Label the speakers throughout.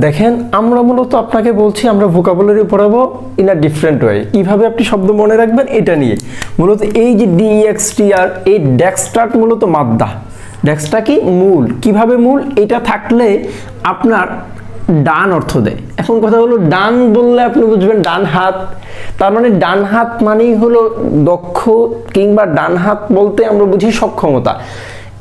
Speaker 1: দেখেন আমরা মূলত আপনাকে বলছি আমরা ভোকাবুলারি পড়াবো ইন আ ডিফারেন্ট ওয়ে। কিভাবে আপনি শব্দ মনে রাখবেন এটা নিয়ে মূলত এই যে DEXTR এই ডেক্সট্রাট মূলত মাদ্দা, ডেক্সটা কি মূল, কিভাবে মূল এটা থাকলে আপনার ডান অর্থ দেয়। এখন কথা হলো ডান বললে আপনি বুঝবেন ডান হাত, তার মানে ডান হাত মানেই হলো দক্ষ, কিংবা ডান হাত বলতে আমরা বুঝি সক্ষমতা।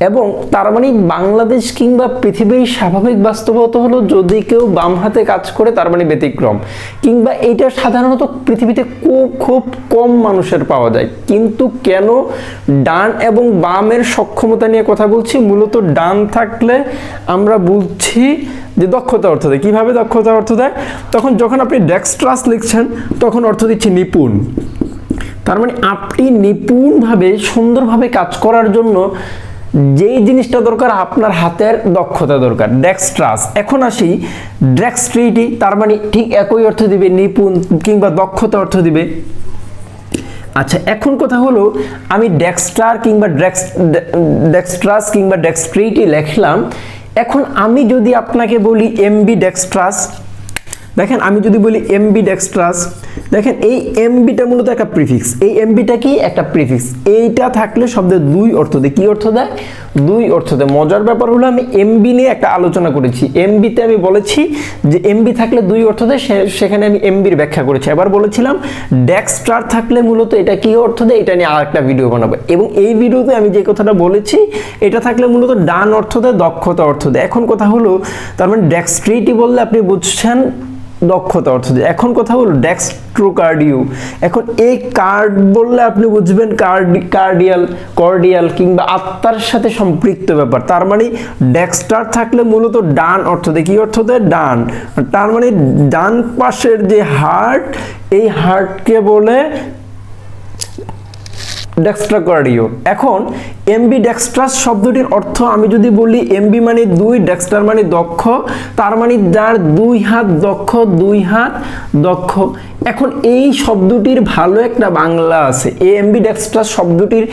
Speaker 1: এবং তার মানে বাংলাদেশ কিংবা পৃথিবীর স্বাভাবিক বাস্তবতা হলো যদি কেউ বাম হাতে কাজ করে তার মানে ব্যতিক্রম, কিংবা এটা সাধারণত পৃথিবীতে খুব কম মানুষের পাওয়া যায়। কিন্তু কেন ডান এবং বামের সক্ষমতা নিয়ে কথা বলছি, মূলত ডান থাকলে আমরা বলছি যে দক্ষতা অর্থ দেয়। কীভাবে দক্ষতা অর্থ দেয়? তখন যখন আপনি ডেক্সট্রাস লিখছেন তখন অর্থ দিচ্ছে নিপুণ। তার মানে আপনি নিপুণভাবে সুন্দরভাবে কাজ করার জন্য যেই জিনিসটা দরকার আপনার হাতের দক্ষতা দরকার, ডেক্সট্রাস। এখন আসি ডেক্সট্রিটি, তার মানে ঠিক একই অর্থ দিবে নিপুণ কিংবা দক্ষতা অর্থ দিবে। আচ্ছা এখন কথা হলো আমি ডেক্সট্রার কিংবা ডেক্সট্রাস কিংবা ডেক্সট্রিটি লিখলাম। এখন আমি যদি আপনাকে বলি এমবি ডেক্সট্রাস, দেখেন আমি যদি বলি এমবি ডেক্সট্রাস, দেখেন এই এমবিটা মূলত একটা প্রিফিক্স। এই এমবিটা কি একটা প্রিফিক্স, এইটা থাকলে শব্দের দুই অর্থ দেয়। কি অর্থ দেয়? দুই অর্থ দেয়। মজার ব্যাপার হলো আমি এমবি নিয়ে একটা আলোচনা করেছি, এমবিতে আমি বলেছি যে এমবি থাকলে দুই অর্থ দেয়, সেখানে আমি এমবির ব্যাখ্যা করেছি। এবার বলেছিলাম ডেক্সট্রার থাকলে মূলত এটা কি অর্থ দেয়, এটা নিয়ে আরেকটা ভিডিও বানাবো। এবং এই ভিডিওতে আমি যে কথাটা বলেছি এটা থাকলে মূলত ডান অর্থ দেয়, দক্ষতা অর্থ দেয়। এখন কথা হলো তার মানে ডেক্সট্রিটি বললে আপনি বুঝছেন দক্ষতা অর্থ দেয়। এখন কথা হলো ডেক্সট্রোকার্ডিও, এখন এই কার্ড বললে আপনি বুঝবেন কর্ডিয়াল কিংবা আত্মার সাথে সম্পৃক্ত ব্যাপার। তার মানে ডেক্সট্রার থাকলে মূলত ডান অর্থ দেয়। কি অর্থ দেয়? ডান। তার মানে ডান পাশের যে হার্ট, এই হার্টকে বলে ডেক্সট্রোকার্ডিও। এখন এমবি ডেক্সট্রাস শব্দটির অর্থ আমি যদি বলি এমবি মানে দুই, ডেক্সট্রার মানে দক্ষ, তার মানে যার দুই হাত দক্ষ, দুই হাত দক্ষ। এখন এই শব্দটির ভালো একটা বাংলা আছে, এমবি ডেক্সট্রাস শব্দটির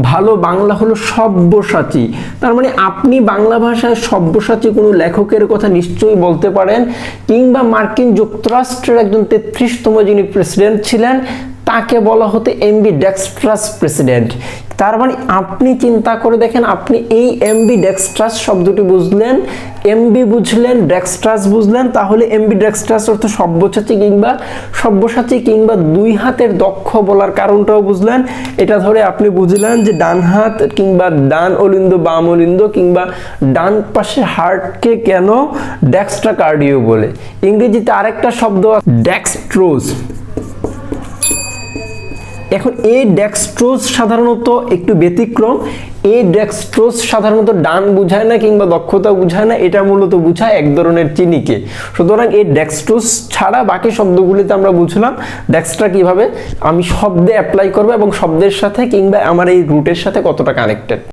Speaker 1: ভালো বাংলা হলো সব্যসাচী। তার মানে আপনি বাংলা ভাষায় সব্যসাচী কোনো লেখকের কথা নিশ্চয়ই বলতে পারেন, কিংবা মার্কিন যুক্তরাষ্ট্রের একজন 33তম যিনি প্রেসিডেন্ট ছিলেন তাকে বলা হতো এমবি ডেক্সট্রাস প্রেসিডেন্ট। তার মানে আপনি চিন্তা করে দেখেন, আপনি এই এমবি ডেক্সট্রাস শব্দটি বুঝলেন, এমবি বুঝলেন, ডেক্সট্রাস বুঝলেন, তাহলে এমবি ডেক্সট্রাস অর্থ সব্যসাচী কিংবা দুই হাতের দক্ষ বলার কারণটাও বুঝলেন। এটা ধরে আপনি বুঝলেন যে ডান হাত কিংবা ডান অলিন্দ, বাম অলিন্দ কিংবা ডান পাশে হার্টকে কেন ডেক্সট্রোকার্ডিও বলে। ইংরেজিতে আরেকটা শব্দ ডেক্সট্রোজ। এখন এই ডেক্সট্রোজ সাধারণত একটু ব্যতিক্রম। এই ডেক্সট্রোজ সাধারণত ডান বুঝায় না কিংবা দক্ষতা বুঝায় না, এটা মূলত বুঝায় এক ধরনের চিনিকে। সুতরাং এই ডেক্সট্রোজ ছাড়া বাকি শব্দগুলিতে আমরা বুঝলাম ডেক্সট্রা কিভাবে আমি শব্দে অ্যাপ্লাই করবো এবং শব্দের সাথে কিংবা আমার এই রুটের সাথে কতটা কানেক্টেড।